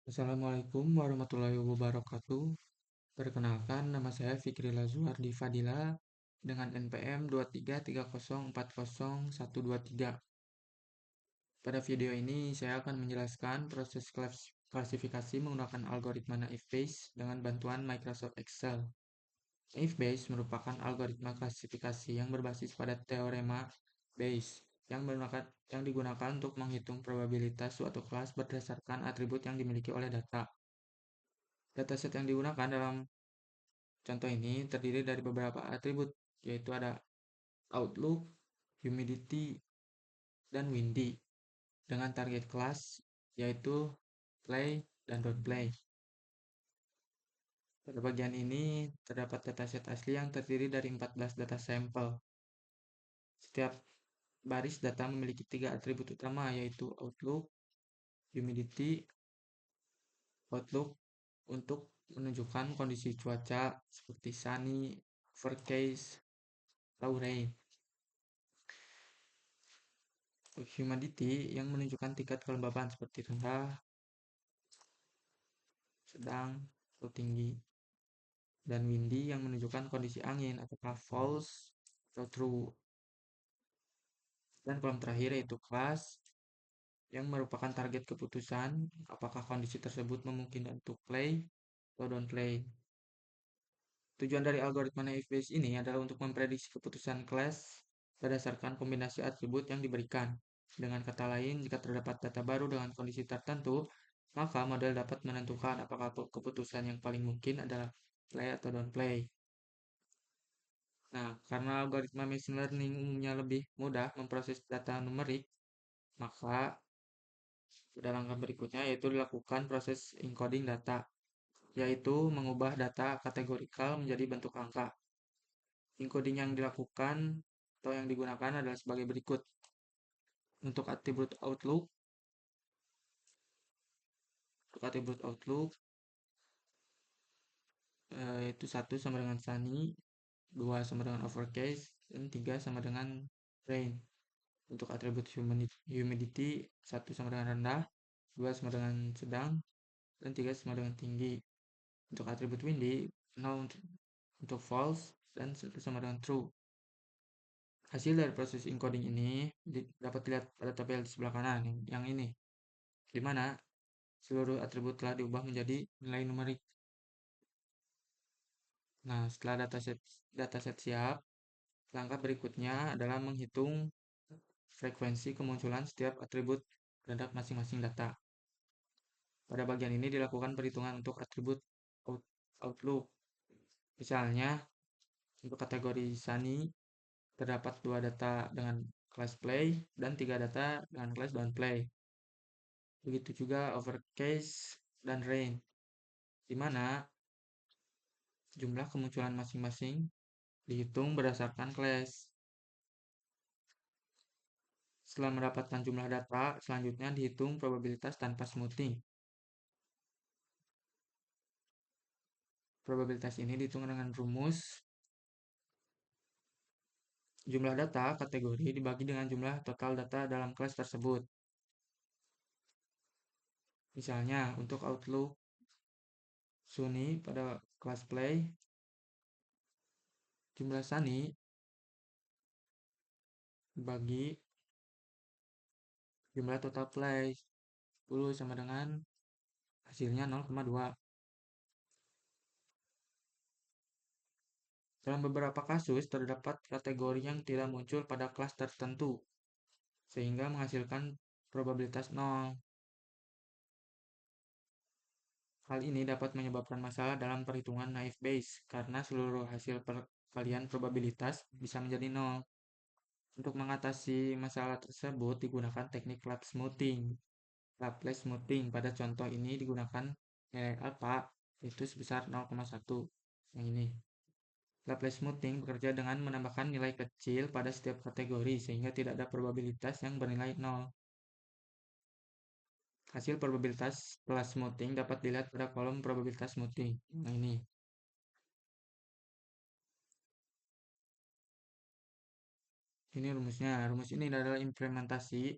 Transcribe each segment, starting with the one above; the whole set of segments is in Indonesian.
Assalamualaikum warahmatullahi wabarakatuh. Perkenalkan, nama saya Fikri Lazuardi Fadila dengan NPM 2330404123. Pada video ini, saya akan menjelaskan proses klasifikasi menggunakan algoritma naive Bayes dengan bantuan Microsoft Excel. Naive Bayes merupakan algoritma klasifikasi yang berbasis pada teorema Bayes yang digunakan untuk menghitung probabilitas suatu kelas berdasarkan atribut yang dimiliki oleh data. Dataset yang digunakan dalam contoh ini terdiri dari beberapa atribut, yaitu ada outlook, humidity, dan windy, dengan target kelas yaitu play dan don't play. Pada bagian ini terdapat dataset asli yang terdiri dari 14 data sampel. Setiap baris data memiliki 3 atribut utama, yaitu outlook, humidity, outlook untuk menunjukkan kondisi cuaca seperti sunny, overcast, atau rain. Humidity yang menunjukkan tingkat kelembapan seperti rendah, sedang, atau tinggi. Dan windy yang menunjukkan kondisi angin, apakah false atau true. Dan kolom terakhir yaitu class yang merupakan target keputusan, apakah kondisi tersebut memungkinkan untuk play atau don't play. Tujuan dari algoritma naive Bayes ini adalah untuk memprediksi keputusan class berdasarkan kombinasi atribut yang diberikan. Dengan kata lain, jika terdapat data baru dengan kondisi tertentu, maka model dapat menentukan apakah keputusan yang paling mungkin adalah play atau don't play. Nah, karena algoritma machine learning umumnya lebih mudah memproses data numerik, maka pada langkah berikutnya yaitu dilakukan proses encoding data, yaitu mengubah data kategorikal menjadi bentuk angka. Encoding yang dilakukan atau yang digunakan adalah sebagai berikut. Untuk atribut outlook, itu 1 sama dengan sunny, 2 sama dengan overcast, dan 3 sama dengan rain. Untuk atribut humidity, 1 sama dengan rendah, 2 sama dengan sedang, dan 3 sama dengan tinggi. Untuk atribut windy, 0 untuk false, dan 1 sama dengan true. Hasil dari proses encoding ini dapat dilihat pada tabel di sebelah kanan, yang ini, di mana seluruh atribut telah diubah menjadi nilai numerik. Nah, setelah dataset siap, langkah berikutnya adalah menghitung frekuensi kemunculan setiap atribut terhadap masing-masing data. Pada bagian ini dilakukan perhitungan untuk atribut outlook. Misalnya, untuk kategori sunny, terdapat 2 data dengan kelas play dan 3 data dengan kelas don't play. Begitu juga overcast dan rain, di mana jumlah kemunculan masing-masing dihitung berdasarkan kelas. Setelah mendapatkan jumlah data, selanjutnya dihitung probabilitas tanpa smoothing. Probabilitas ini dihitung dengan rumus jumlah data kategori dibagi dengan jumlah total data dalam kelas tersebut. Misalnya, untuk outlook sunny pada kelas play, jumlah sunny dibagi jumlah total play 10 sama dengan hasilnya 0,2. Dalam beberapa kasus, terdapat kategori yang tidak muncul pada kelas tertentu, sehingga menghasilkan probabilitas 0. Hal ini dapat menyebabkan masalah dalam perhitungan naive Bayes, karena seluruh hasil perkalian probabilitas bisa menjadi 0. Untuk mengatasi masalah tersebut digunakan teknik Laplace smoothing. Laplace smoothing pada contoh ini digunakan nilai alpha itu sebesar 0,1. Yang ini. Laplace smoothing bekerja dengan menambahkan nilai kecil pada setiap kategori sehingga tidak ada probabilitas yang bernilai 0. Hasil probabilitas plus smoothing dapat dilihat pada kolom probabilitas smoothing. Nah, ini. Ini rumusnya. Rumus ini adalah implementasi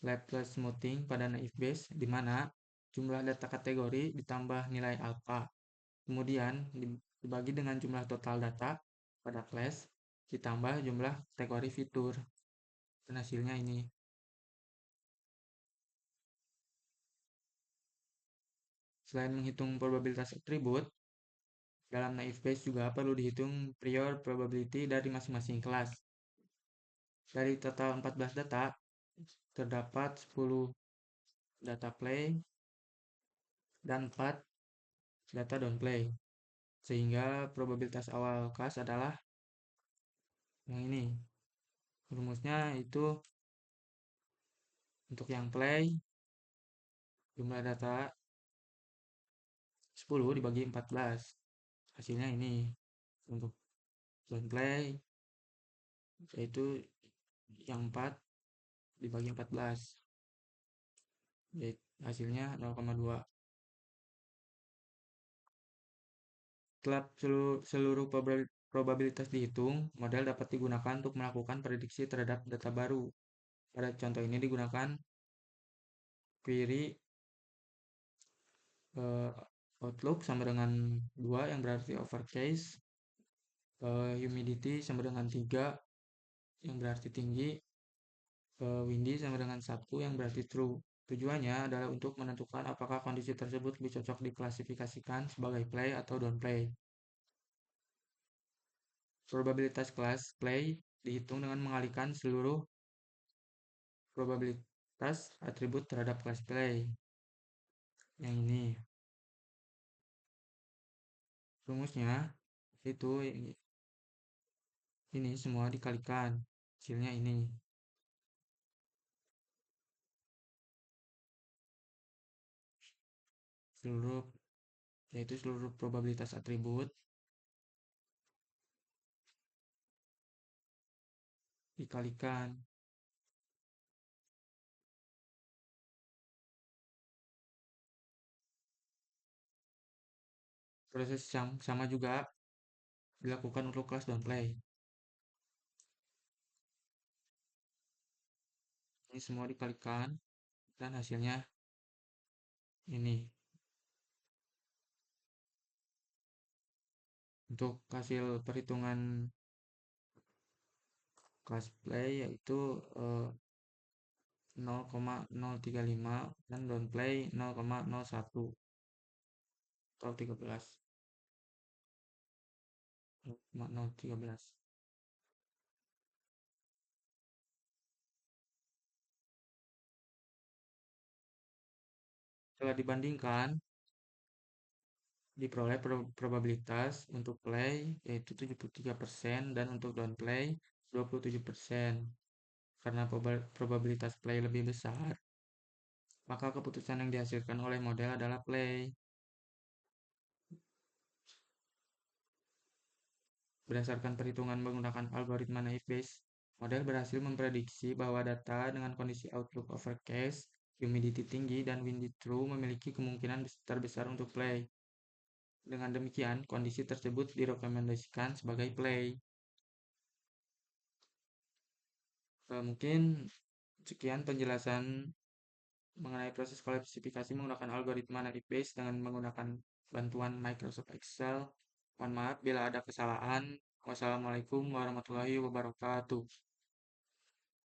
Laplace smoothing pada naive Bayes, di mana jumlah data kategori ditambah nilai alfa. Kemudian dibagi dengan jumlah total data pada class ditambah jumlah kategori fitur. Dan hasilnya ini. Selain menghitung probabilitas atribut, dalam naive Bayes juga perlu dihitung prior probability dari masing-masing kelas. Dari total 14 data, terdapat 10 data play dan 4 data downplay. Sehingga probabilitas awal kelas adalah yang ini. Rumusnya itu untuk yang play, jumlah data 10 dibagi 14. Hasilnya ini. Untuk downplay, yaitu yang 4 dibagi 14. Yaitu hasilnya 0,2. Setelah seluruh probabilitas dihitung, model dapat digunakan untuk melakukan prediksi terhadap data baru. Pada contoh ini digunakan query outlook sama dengan 2 yang berarti overcase, humidity sama dengan 3 yang berarti tinggi, windy sama dengan 1 yang berarti true. Tujuannya adalah untuk menentukan apakah kondisi tersebut lebih cocok diklasifikasikan sebagai play atau downplay. Probabilitas kelas play dihitung dengan mengalihkan seluruh probabilitas atribut terhadap kelas play. Yang ini rumusnya itu ini semua dikalikan, hasilnya ini. Yaitu seluruh probabilitas atribut dikalikan. Proses yang sama juga dilakukan untuk kelas downplay. Ini semua dikalikan dan hasilnya ini. Untuk hasil perhitungan kelas play yaitu 0,035 dan downplay 0,01 atau 13. 0,013. Setelah dibandingkan, diperoleh probabilitas untuk play yaitu 73% dan untuk downplay 27%. Karena probabilitas play lebih besar, maka keputusan yang dihasilkan oleh model adalah play. Berdasarkan perhitungan menggunakan algoritma naive Bayes, model berhasil memprediksi bahwa data dengan kondisi outlook overcast, humidity tinggi, dan windy true memiliki kemungkinan terbesar untuk play. Dengan demikian, kondisi tersebut direkomendasikan sebagai play. Mungkin sekian penjelasan mengenai proses klasifikasi menggunakan algoritma naive Bayes dengan menggunakan bantuan Microsoft Excel. Mohon maaf bila ada kesalahan. Wassalamualaikum warahmatullahi wabarakatuh.